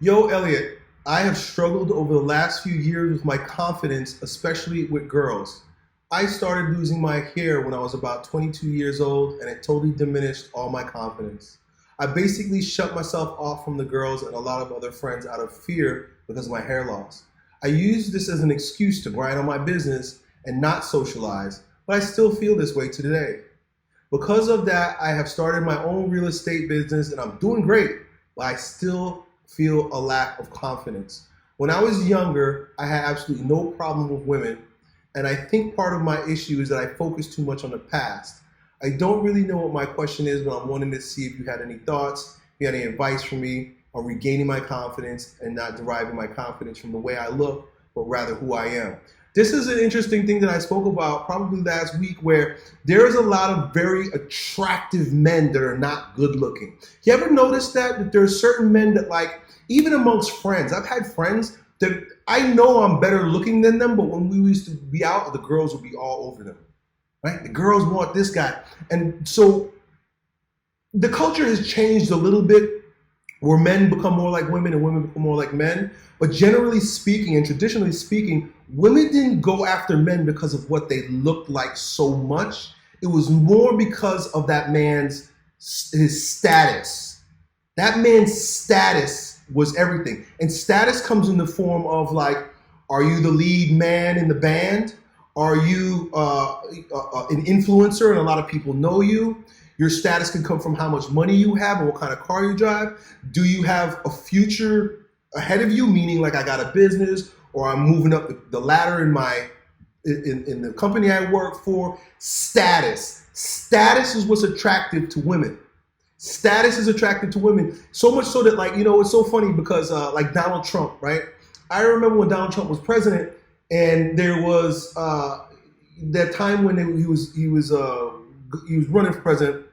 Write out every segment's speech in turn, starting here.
Yo, Elliot, I have struggled over the last few years with my confidence, especially with girls. I started losing my hair when I was about 22 years old, and it totally diminished all my confidence. I basically shut myself off from the girls and a lot of other friends out of fear because of my hair loss. I used this as an excuse to grind on my business and not socialize, but I still feel this way today. Because of that, I have started my own real estate business and I'm doing great, but I still feel a lack of confidence. When I was younger, I had absolutely no problem with women, and I think part of my issue is that I focus too much on the past. I don't really know what my question is, but I'm wanting to see if you had any thoughts, if you had any advice for me on regaining my confidence and not deriving my confidence from the way I look, but rather who I am. This is an interesting thing that I spoke about probably last week where there is a lot of very attractive men that are not good looking. You ever notice that there are certain men that like, even amongst friends, I've had friends that I know I'm better looking than them, but when we used to be out, the girls would be all over them, right? The girls want this guy. And so the culture has changed a little bit where men become more like women and women become more like men. But generally speaking and traditionally speaking, women didn't go after men because of what they looked like so much. It was more because of that man's his status. That man's status was everything. And status comes in the form of like, are you the lead man in the band? Are you an influencer and a lot of people know you? Your status can come from how much money you have and what kind of car you drive. Do you have a future ahead of you, meaning like I got a business or I'm moving up the ladder in in the company I work for? Status. Status is what's attractive to women. Status is attractive to women. So much so that like, it's so funny because like Donald Trump, right? I remember when Donald Trump was president and there was that time when he was running for president.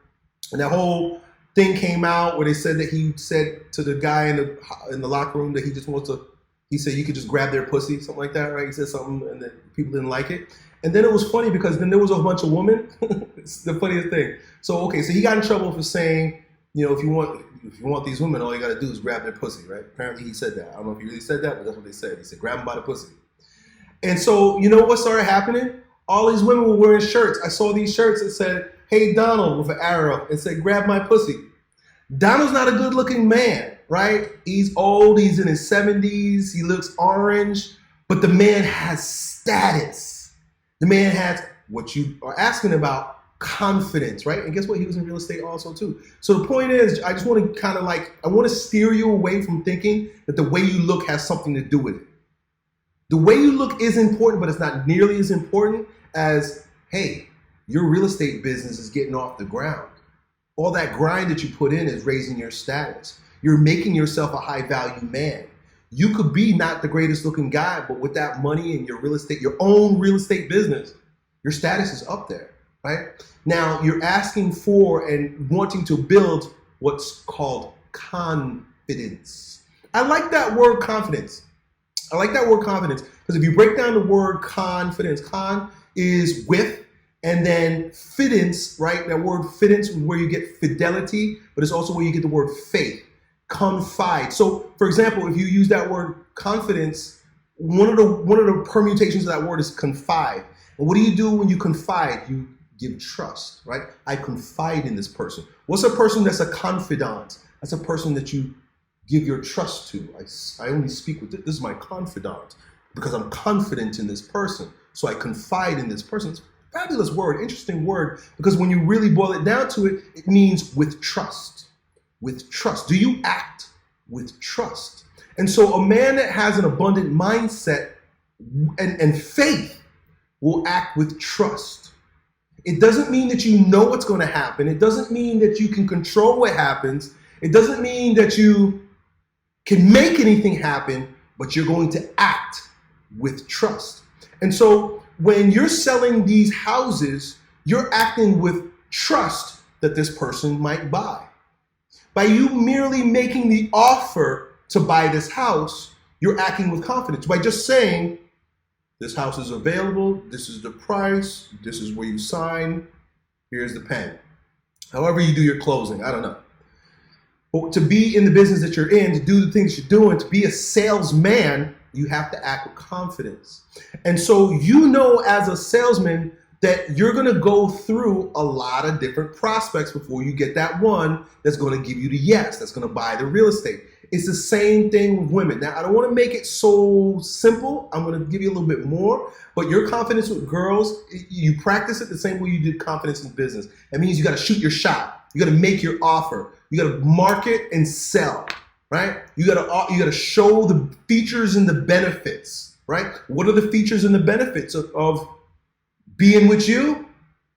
And that whole thing came out where they said that he said to the guy in the locker room that he just wants to, he said you could just grab their pussy, something like that, right? He said something and then people didn't like it. And then it was funny because then there was a bunch of women. It's the funniest thing. So, okay, so he got in trouble for saying, if you want these women, all you got to do is grab their pussy, right? Apparently he said that. I don't know if he really said that, but that's what they said. He said, grab them by the pussy. And so, you know what started happening? All these women were wearing shirts. I saw these shirts that said, "Hey Donald," with an arrow and said, "Grab my pussy." Donald's not a good looking man, right? He's old, he's in his 70s, he looks orange, but the man has status. The man has what you are asking about, confidence, right? And guess what? He was in real estate also too. So the point is, I just want to kind of like, I want to steer you away from thinking that the way you look has something to do with it. The way you look is important, but it's not nearly as important as, hey, your real estate business is getting off the ground. All that grind that you put in is raising your status. You're making yourself a high value man. You could be not the greatest looking guy, but with that money and your real estate, your own real estate business, your status is up there, right? Now you're asking for and wanting to build what's called confidence. I like that word confidence. I like that word confidence because if you break down the word confidence, con is with, and then fidence, right? That word fidence is where you get fidelity, but it's also where you get the word faith. Confide. So, for example, if you use that word confidence, one of the permutations of that word is confide. And what do you do when you confide? You give trust, right? I confide in this person. What's a person that's a confidant? That's a person that you give your trust to. I only speak with this is my confidant because I'm confident in this person. So I confide in this person. It's a fabulous word, interesting word, because when you really boil it down to it, it means with trust. With trust. Do you act with trust? And so a man that has an abundant mindset and faith will act with trust. It doesn't mean that you know what's going to happen. It doesn't mean that you can control what happens. It doesn't mean that you can make anything happen, but you're going to act with trust. And so when you're selling these houses, you're acting with trust that this person might buy. By you merely making the offer to buy this house, you're acting with confidence. By just saying, this house is available, this is the price, this is where you sign, here's the pen. However you do your closing, I don't know. But to be in the business that you're in, to do the things you're doing, to be a salesman, you have to act with confidence. And so you know as a salesman that you're going to go through a lot of different prospects before you get that one that's going to give you the yes, that's going to buy the real estate. It's the same thing with women. Now, I don't want to make it so simple. I'm going to give you a little bit more. But your confidence with girls, you practice it the same way you did confidence in business. That means you got to shoot your shot. You got to make your offer. You got to market and sell, right? You got to show the features and the benefits, right? What are the features and the benefits of being with you?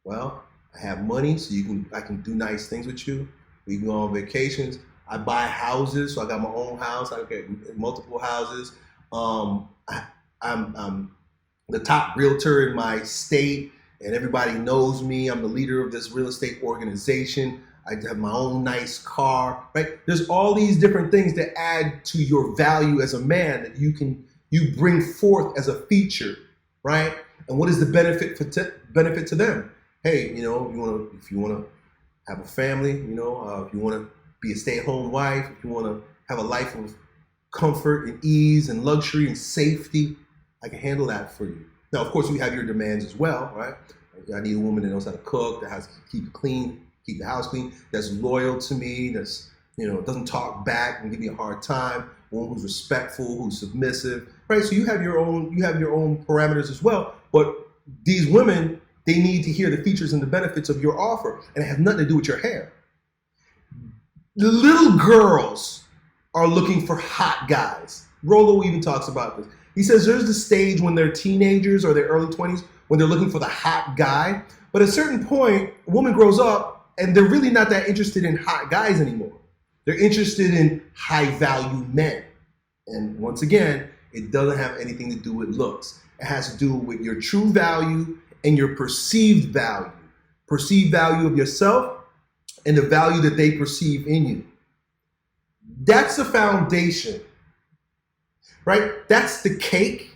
Well, I have money, so I can do nice things with you. We can go on vacations. I buy houses, so I got my own house. I get multiple houses. I'm the top realtor in my state, and everybody knows me. I'm the leader of this real estate organization. I have my own nice car, right? There's all these different things that add to your value as a man that you bring forth as a feature, right? And what is the benefit to them? Hey, if you want to have a family, if you want to be a stay-at-home wife, if you want to have a life of comfort and ease and luxury and safety, I can handle that for you. Now, of course, you have your demands as well, right? I need a woman that knows how to cook, that has to keep it clean, keep the house clean, that's loyal to me, that's doesn't talk back and give me a hard time, one who's respectful, who's submissive, right? So you have your own parameters as well. But these women, they need to hear the features and the benefits of your offer, and it has nothing to do with your hair. The little girls are looking for hot guys. Rollo even talks about this. He says there's the stage when they're teenagers or their early 20s when they're looking for the hot guy. But at a certain point, a woman grows up and they're really not that interested in hot guys anymore. They're interested in high-value men. And once again, it doesn't have anything to do with looks. It has to do with your true value and your perceived value. Perceived value of yourself and the value that they perceive in you. That's the foundation, right? That's the cake.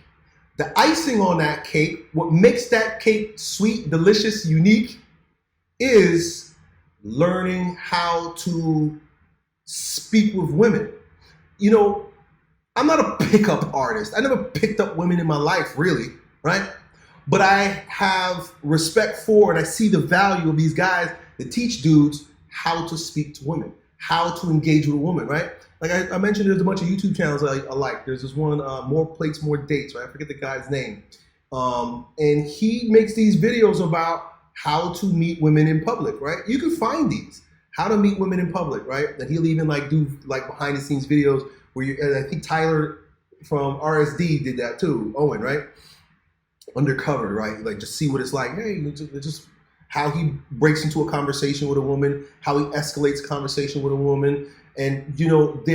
The icing on that cake, what makes that cake sweet, delicious, unique, is learning how to speak with women. I'm not a pickup artist. I never picked up women in my life, really, right? But I have respect for and I see the value of these guys that teach dudes how to speak to women, how to engage with a woman, right? Like I mentioned, there's a bunch of YouTube channels I like. There's this one, More Plates, More Dates, right? I forget the guy's name. And he makes these videos about how to meet women in public, right? You can find these, how to meet women in public, right? And he'll even do behind the scenes videos where and I think Tyler from RSD did that too, Owen, right? Undercover, right? Like just see what it's like. Hey, just how he breaks into a conversation with a woman, how he escalates a conversation with a woman. And you don't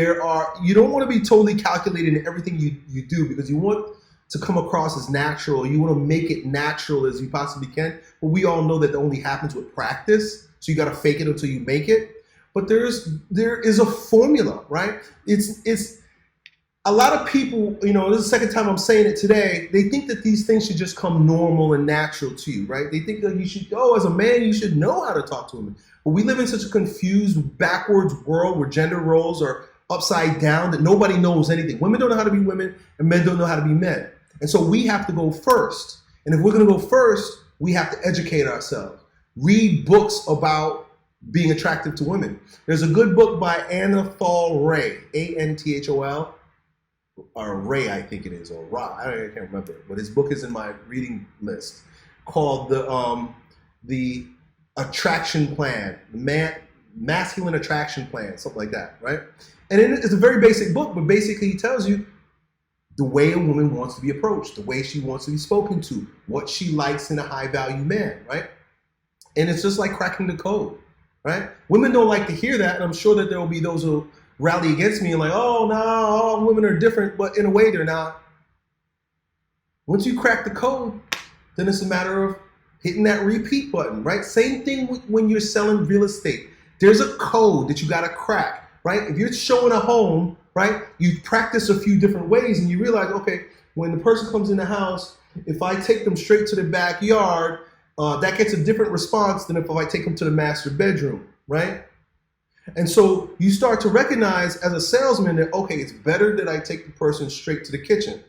want to be totally calculated in everything you do because you want to come across as natural. You want to make it natural as you possibly can. But we all know that only happens with practice. So you got to fake it until you make it. But there is a formula, right? It's a lot of people, this is the second time I'm saying it today, they think that these things should just come normal and natural to you, right? They think that you should, as a man, you should know how to talk to women. But we live in such a confused, backwards world where gender roles are upside down that nobody knows anything. Women don't know how to be women and men don't know how to be men. And so we have to go first. And if we're going to go first, we have to educate ourselves. Read books about being attractive to women. There's a good book by Anthol Ray, Anthol, or Ray, I think it is, or Ra, I can't remember. But his book is in my reading list called the Attraction Plan, the Masculine Attraction Plan, something like that, right? And it's a very basic book, but basically he tells you the way a woman wants to be approached, the way she wants to be spoken to, what she likes in a high-value man, right? And it's just like cracking the code, right? Women don't like to hear that, and I'm sure that there will be those who rally against me and oh, no, all women are different, but in a way they're not. Once you crack the code, then it's a matter of hitting that repeat button, right? Same thing when you're selling real estate. There's a code that you got to crack, right? If you're showing a home, right, you practice a few different ways and you realize, okay, when the person comes in the house, if I take them straight to the backyard, that gets a different response than if I take them to the master bedroom, right? And so you start to recognize as a salesman that, okay, it's better that I take the person straight to the kitchen,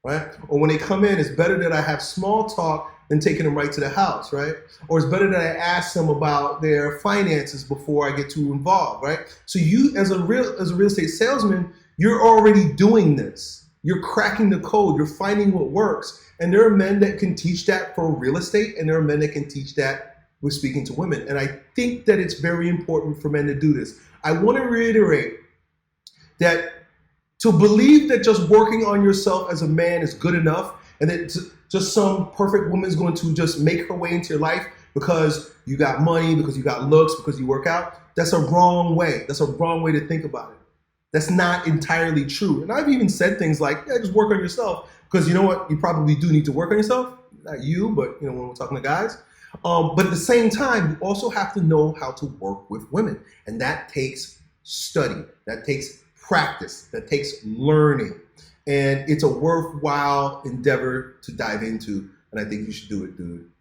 right? Or when they come in, it's better that I have small talk than taking them right to the house, right? Or it's better that I ask them about their finances before I get too involved, right? So you, as a real estate salesman, you're already doing this. You're cracking the code. You're finding what works. And there are men that can teach that for real estate, and there are men that can teach that with speaking to women. And I think that it's very important for men to do this. I want to reiterate that to believe that just working on yourself as a man is good enough, and that just some perfect woman is going to just make her way into your life because you got money, because you got looks, because you work out, that's a wrong way. That's a wrong way to think about it. That's not entirely true. And I've even said things like, yeah, just work on yourself. Because you know what? You probably do need to work on yourself. Not you, but when we're talking to guys. But at the same time, you also have to know how to work with women. And that takes study. That takes practice. That takes learning. And it's a worthwhile endeavor to dive into. And I think you should do it, dude.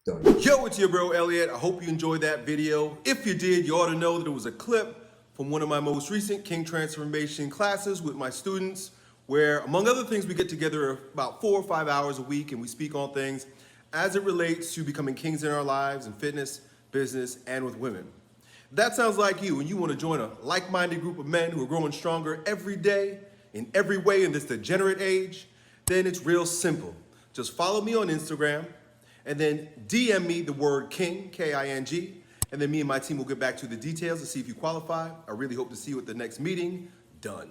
Done. Yo, it's your bro, Elliot. I hope you enjoyed that video. If you did, you ought to know that it was a clip from one of my most recent King Transformation classes with my students, where, among other things, we get together about 4 or 5 hours a week and we speak on things as it relates to becoming kings in our lives in fitness, business, and with women. If that sounds like you and you want to join a like-minded group of men who are growing stronger every day, in every way in this degenerate age, then it's real simple. Just follow me on Instagram and then DM me the word king, K-I-N-G, and then me and my team will get back to the details to see if you qualify. I really hope to see you at the next meeting. Done.